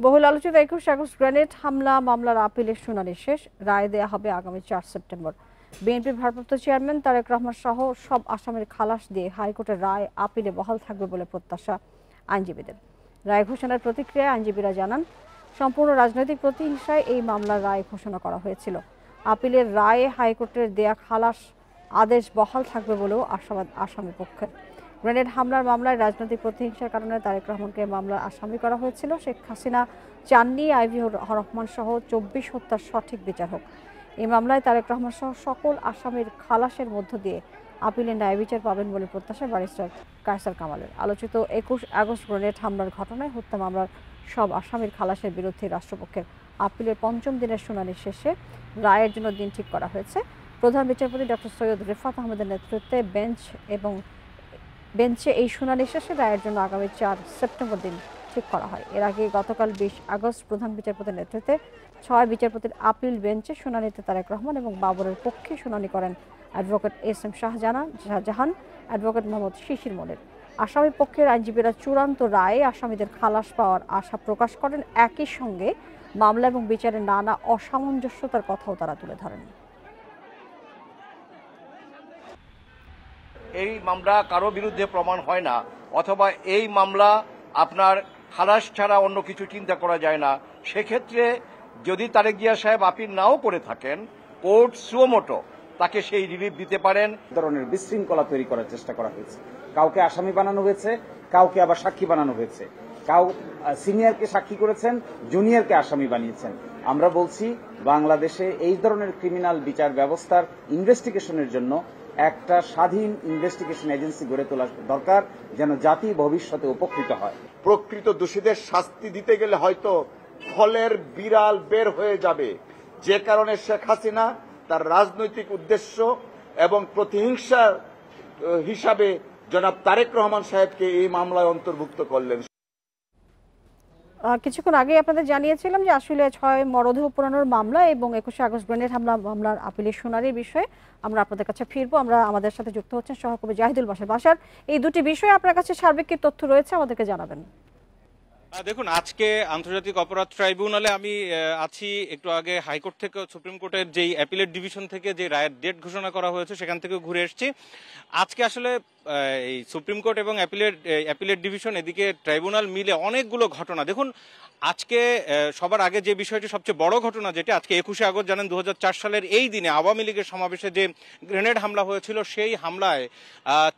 বহুল আলোচিত ২১ August grenade হামলা মামলার আপিলের শুনানি শেষ। রায় দেয়া হবে আগামী ৪ সেপ্টেম্বর। বিএনপির ভারপ্রাপ্ত চেয়ারম্যান তারেক রহমান সহ সব আসামির খালাস দিয়ে হাইকোর্টের রায় আপিলে বহাল থাকবে বলে প্রত্যাশা আইনজীবীদের। রায় ঘোষণার প্রতিক্রিয়ায় আইনজীবীরা জানান, সম্পূর্ণ রাজনৈতিক প্রতিহিংসায় এই মামলার রায় ঘোষণা করা হয়েছিল। আপিলের রায়ে হাইকোর্টের দেয়া খালাস আদেশ বহাল থাকবে বলেও আশাবাদ আসামি পক্ষের। গ্রেনেড হামলার মামলায় রাজনৈতিক প্রতিহিংসার কারণে তারেক রহমানকে মামলার আসামি করা হয়েছিল। শেখ হাসিনা চাননি আইভি রহমান সহ ২৪ হত্যার সঠিক বিচার হোক। এই মামলায় তারেক রহমান সহ সকল আসামির খালাসের মধ্য দিয়ে আপিলে ন্যায় বিচার পাবেন বলে প্রত্যাশা ব্যারিস্টার কায়সার কামালের। আলোচিত ২১ আগস্ট গ্রেনেড হামলার ঘটনায় হত্যা মামলার সব আসামির খালাসের বিরুদ্ধে রাষ্ট্রপক্ষের আপিলের পঞ্চম দিনের শুনানি শেষে রায়ের জন্য দিন ঠিক করা হয়েছে। প্রধান বিচারপতি ডক্টর সৈয়দ রেফাত আহমেদের নেতৃত্বে বেঞ্চে এই শুনানি শেষে রায়ের জন্য আগামী ৪ সেপ্টেম্বর দিন ঠিক করা হয়। এর আগে গতকাল ২০ আগস্ট প্রধান বিচারপতির নেতৃত্বে ৬ বিচারপতির আপিল বেঞ্চে শুনানিতে তারেক রহমান এবং বাবরের পক্ষে শুনানি করেন advocate S M. Shahjahan, advocate Mohammad Shishir Monir. আসামি পক্ষের আইনজীবীরা চূড়ান্ত রায়ে আসামিদের খালাস পাওয়ার আশা প্রকাশ করেন। একই সঙ্গে মামলা এবং বিচারে নানা অসামঞ্জস্যতার কথাও তারা তুলে ধরেন। এই মামলা কারো বিরুদ্ধে প্রমাণ হয় না, অথবা এই মামলা আপনার খালাস ছাড়া অন্য কিছু চিন্তা করা যায় না। সেক্ষেত্রে যদি তারেক জিয়া সাহেব আপিল নাও করে থাকেন, কোর্ট সুমোটো তাকে সেই রিলিফ দিতে পারেন। ধরনের বিশৃঙ্খলা তৈরি করার চেষ্টা করা হয়েছে। কাউকে আসামি বানানো হয়েছে, কাউকে আবার সাক্ষী বানানো হয়েছে। সিনিয়রকে সাক্ষী করেছেন, জুনিয়রকে আসামি বানিয়েছেন। আমরা বলছি, বাংলাদেশে এই ধরনের ক্রিমিনাল বিচার ব্যবস্থার ইনভেস্টিগেশনের জন্য একটা স্বাধীন ইনভেস্টিগেশন এজেন্সি গড়ে তোলা দরকার, যেন জাতি ভবিষ্যতে উপকৃত হয়। প্রকৃত দোষীদের শাস্তি দিতে গেলে হয়তো ফলের বিড়াল বের হয়ে যাবে, যে কারণে শেখ হাসিনা তার রাজনৈতিক উদ্দেশ্য এবং প্রতিহিংসা হিসাবে জনাব তারেক রহমান সাহেবকে এই মামলায় অন্তর্ভুক্ত করলেন। কিছুক্ষণ আগে আপনাদের জানিয়েছিলাম যে আসলে ৬ মরদেহ পোড়ানোর মামলা এবং ২১ আগস্ট গ্রেনেড হামলা মামলার আপিলের শুনানির বিষয়ে আমরা আপনাদের কাছে ফিরবো। আমরা আমাদের সাথে যুক্ত হচ্ছেন সহকর্মী জাহিদুল বাশার। এই দুটি বিষয়ে আপনার কাছে সার্বিক কি তথ্য রয়েছে আমাদেরকে জানাবেন। দেখুন, আজকে আন্তর্জাতিক অপরাধ ট্রাইব্যুনালে আমি আছি। একটু আগে হাইকোর্ট থেকে সুপ্রিম কোর্টের যেই অ্যাপিলেট ডিভিশন থেকে যে রায়ের ডেট ঘোষণা করা হয়েছে সেখান থেকে ঘুরে এসেছি। আজকে আসলে এই সুপ্রিম কোর্ট এবং অ্যাপিলেট ডিভিশন এদিকে ট্রাইব্যুনাল মিলে অনেকগুলো ঘটনা। দেখুন, আজকে সবার আগে যে বিষয়টি সবচেয়ে বড় ঘটনা, যেটা আজকে ২১শে আগস্ট জানেন ২০০৪ সালের এই দিনে আওয়ামী লীগের সমাবেশে যে গ্রেনেড হামলা হয়েছিল, সেই হামলায়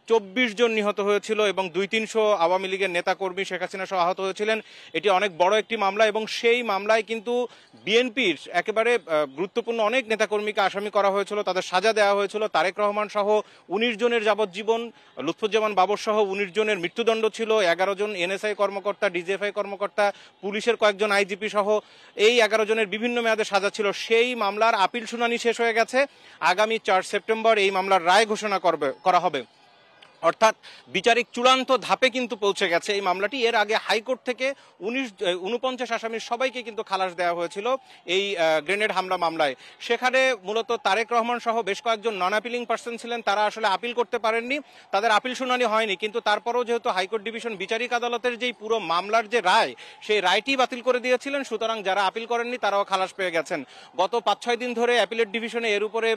২৪ জন নিহত হয়েছিল এবং ২০০-৩০০ আওয়ামী লীগের নেতাকর্মী শেখ হাসিনা সহ আহত হয়েছিলেন। এটি অনেক বড় একটি মামলা এবং সেই মামলায় কিন্তু বিএনপির একেবারে গুরুত্বপূর্ণ অনেক নেতাকর্মীকে আসামি করা হয়েছিল, তাদের সাজা দেওয়া হয়েছিল। তারেক রহমান সহ ১৯ জনের যাবজ্জীবন, লুৎফুজ্জামান বাবর সহ ১৯ জনের মৃত্যুদণ্ড ছিল, ১১ জন এনএসআই কর্মকর্তা, ডিজিএফআই কর্মকর্তা, পুলিশের কয়েকজন আইজিপি সহ এই ১১ জনের বিভিন্ন মেয়াদে সাজা ছিল। সেই মামলার আপিল শুনানি শেষ হয়ে গেছে। আগামী ৪ সেপ্টেম্বর এই মামলার রায় ঘোষণা করা হবে, অর্থাৎ বিচারিক চূড়ান্ত ধাপে কিন্তু পৌঁছে গেছে এই মামলাটি। এর আগে হাইকোর্ট থেকে 49 আসামির সবাইকে কিন্তু খালাস দেওয়া হয়েছিল এই গ্রেনেড হামলা মামলায়। সেখানে মূলত তারেক রহমান সহ বেশ কয়েকজন নন আপিলিং পার্সন ছিলেন, তারা আসলে আপিল করতে পারেননি, তাদের আপিল শুনানি হয়নি। কিন্তু তারপরেও যেহেতু হাইকোর্ট ডিভিশন বিচারিক আদালতের যেই পুরো মামলার যে রায়, সেই রায়টি বাতিল করে দিয়েছিলেন, সুতরাং যারা আপিল করেননি তারাও খালাস পেয়ে গেছেন। গত ৫-৬ দিন ধরে অ্যাপিলেট ডিভিশনে এর উপরে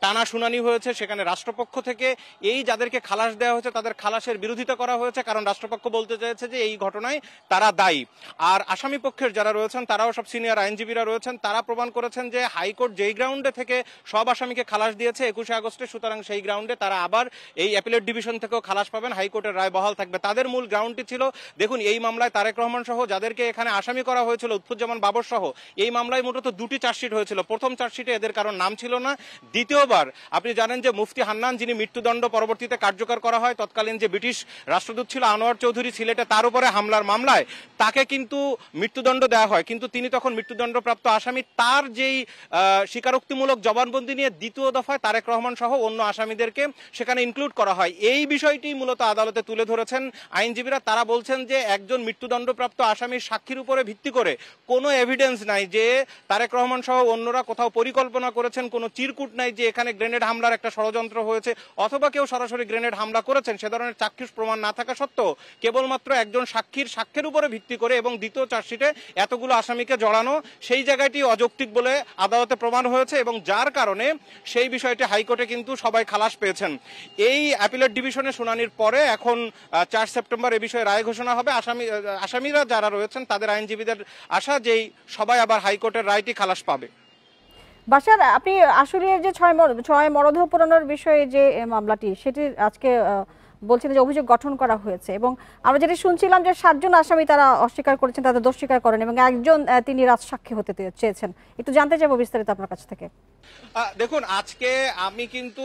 টানা শুনানি হয়েছে। সেখানে রাষ্ট্রপক্ষ থেকে এই যাদেরকে খালাস দেওয়া হয়েছে তাদের খালাসের বিরোধিতা করা হয়েছে, কারণ রাষ্ট্রপক্ষ বলতে চেয়েছে যে এই ঘটনায় তারা দায়ী। আর আসামি পক্ষের যারা রয়েছেন, তারাও সব সিনিয়র আইনজীবীরা রয়েছেন, তারা প্রমাণ করেছেন যে হাইকোর্ট যেই গ্রাউন্ডে থেকে সব আসামিকে খালাস দিয়েছে ২১শে আগস্টে, সুতরাং সেই গ্রাউন্ডে তারা আবার এই অ্যাপিলেট ডিভিশন থেকেও খালাস পাবেন, হাইকোর্টের রায় বহাল থাকবে। তাদের মূল গ্রাউন্ডটি ছিল, দেখুন, এই মামলায় তারেক রহমান সহ যাদেরকে এখানে আসামি করা হয়েছিল, লুৎফুজ্জামান বাবর সহ, এই মামলায় মূলত দুটি চার্জশিট হয়েছিল। প্রথম চার্জশিটে এদের কারণ নাম ছিল না। দ্বিতীয়বার আপনি জানেন যে মুফতি হান্নান, যিনি মৃত্যুদণ্ড পরবর্তীতে কার্যকর করা হয়, তৎকালীন যে ব্রিটিশ রাষ্ট্রদূত ছিল আনোয়ার চৌধুরী সিলেটে, তার উপরে হামলার মামলায় তাকে কিন্তু মৃত্যুদণ্ড দেওয়া হয়, কিন্তু তিনি তখন মৃত্যুদণ্ডপ্রাপ্ত আসামি। তার যেই স্বীকারোক্তিমূলক জবানবন্দি নিয়ে দ্বিতীয় দফায় তারেক রহমান সহ অন্য আসামিদেরকে সেখানে ইনক্লুড করা হয়। এই বিষয়টি মূলত আদালতে তুলে ধরেছেন আইনজীবীরা। তারা বলছেন যে একজন মৃত্যুদণ্ডপ্রাপ্ত আসামির সাক্ষীর উপরে ভিত্তি করে কোনো এভিডেন্স নাই যে তারেক রহমান সহ অন্যরা কোথাও পরিকল্পনা করেছেন, কোনো চিরকুট নাই যে এখানে গ্রেনেড হামলার একটা ষড়যন্ত্র হয়েছে, অথবা কেউ সরাসরি গ্রেনেড হামলা করেছেন সে ধরনের চাক্ষুষ প্রমাণ না থাকা সত্ত্বেও কেবলমাত্র একজন সাক্ষীর উপরে ভিত্তি করে এবং দ্বিতীয় চার্জশিটে এতগুলো আসামিকে জড়ানো সেই জায়গাটি অযৌক্তিক বলে আদালতে প্রমাণ হয়েছে এবং যার কারণে সেই বিষয়টি হাইকোর্টে কিন্তু সবাই খালাস পেয়েছেন। এই অ্যাপিলেট ডিভিশনে শুনানির পরে এখন 4 সেপ্টেম্বর এ বিষয়ে রায় ঘোষণা হবে। আসামিরা যারা রয়েছেন তাদের আইনজীবীদের আশা যেই সবাই আবার হাইকোর্টের রায়টি খালাস পাবে। বাশার, আপনি আশুলিয়ার যে ছয় মরদেহ পোড়ানোর বিষয়ে যে মামলাটি, সেটি আজকে বলছিলেন যে অভিযোগ গঠন করা হয়েছে এবং আমরা যেটি শুনছিলাম যে 7 জন আসামি তারা অস্বীকার করেছেন, তাদের দোষ স্বীকার করেন এবং একজন তিনি রাজসাক্ষী হতে চেয়েছেন। একটু জানতে চাইবো বিস্তারিত আপনার কাছ থেকে। দেখুন, আজকে আমি কিন্তু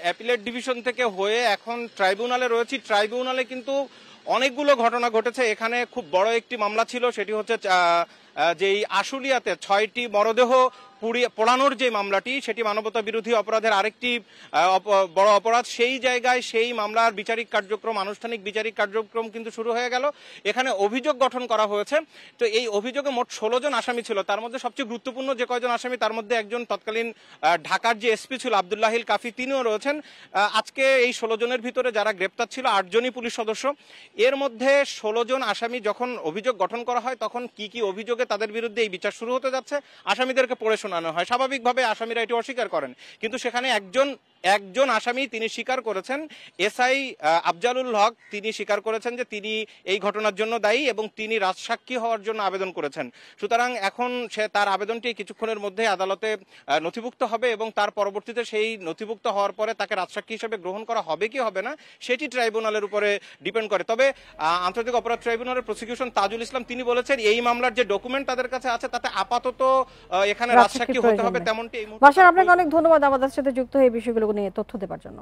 অ্যাপিলেট ডিভিশন থেকে হয়ে এখন ট্রাইব্যুনালে রয়েছি। ট্রাইব্যুনালে কিন্তু অনেকগুলো ঘটনা ঘটেছে। এখানে খুব বড় একটি মামলা ছিল, সেটি হচ্ছে যেই আশুলিয়াতে 6টি মরদেহ পোড়ানোর যে মামলাটি, সেটি মানবতা বিরোধী অপরাধের আরেকটি বড় অপরাধ। সেই জায়গায় সেই মামলার বিচারিক কার্যক্রম, আনুষ্ঠানিক বিচারিক কার্যক্রম কিন্তু শুরু হয়ে গেল। এখানে অভিযোগ গঠন করা হয়েছে। তো এই অভিযোগে মোট 16 জন আসামি ছিল। তার মধ্যে সবচেয়ে গুরুত্বপূর্ণ যে কয়জন আসামি, তার মধ্যে একজন তৎকালীন ঢাকার যে এসপি ছিল আব্দুল্লাহিল কাফি, তিনিও রয়েছেন। আজকে এই 16 জনের ভিতরে যারা গ্রেপ্তার ছিল 8 জনই পুলিশ সদস্য। এর মধ্যে 16 জন আসামি যখন অভিযোগ গঠন করা হয় তখন কি কি অভিযোগে তাদের বিরুদ্ধে এই বিচার শুরু হতে যাচ্ছে আসামিদেরকে পড়ে শোনানো হয়। স্বাভাবিকভাবে আসামিরা এটি অস্বীকার করেন, কিন্তু সেখানে একজন আসামি তিনি স্বীকার করেছেন, এসআই আফজালুল হক, তিনি স্বীকার করেছেন যে তিনি এই ঘটনার জন্য দায়ী এবং তিনি রাজসাক্ষী হওয়ার জন্য আবেদন করেছেন। সুতরাং এখন তার আবেদনটি কিছুক্ষণের মধ্যে আদালতে নথিভুক্ত হবে এবং তার পরবর্তীতে সেই নথিভুক্ত হওয়ার পরে তাকে রাজসাক্ষী হিসেবে গ্রহণ করা হবে কি হবে না সেটি ট্রাইব্যুনালের উপরে ডিপেন্ড করে। তবে আন্তর্জাতিক অপরাধ ট্রাইব্যুনালের প্রসিকিউশন তাজুল ইসলাম তিনি বলেছেন এই মামলার যে ডকুমেন্ট তাদের কাছে আছে তাতে আপাতত এখানে রাজসাক্ষী হতে হবে তেমনটি। বাশার, আপনাকে অনেক ধন্যবাদ আমাদের সাথে যুক্ত হয়ে এই বিষয়গুলো নিয়ে তথ্য দেওয়ার জন্য।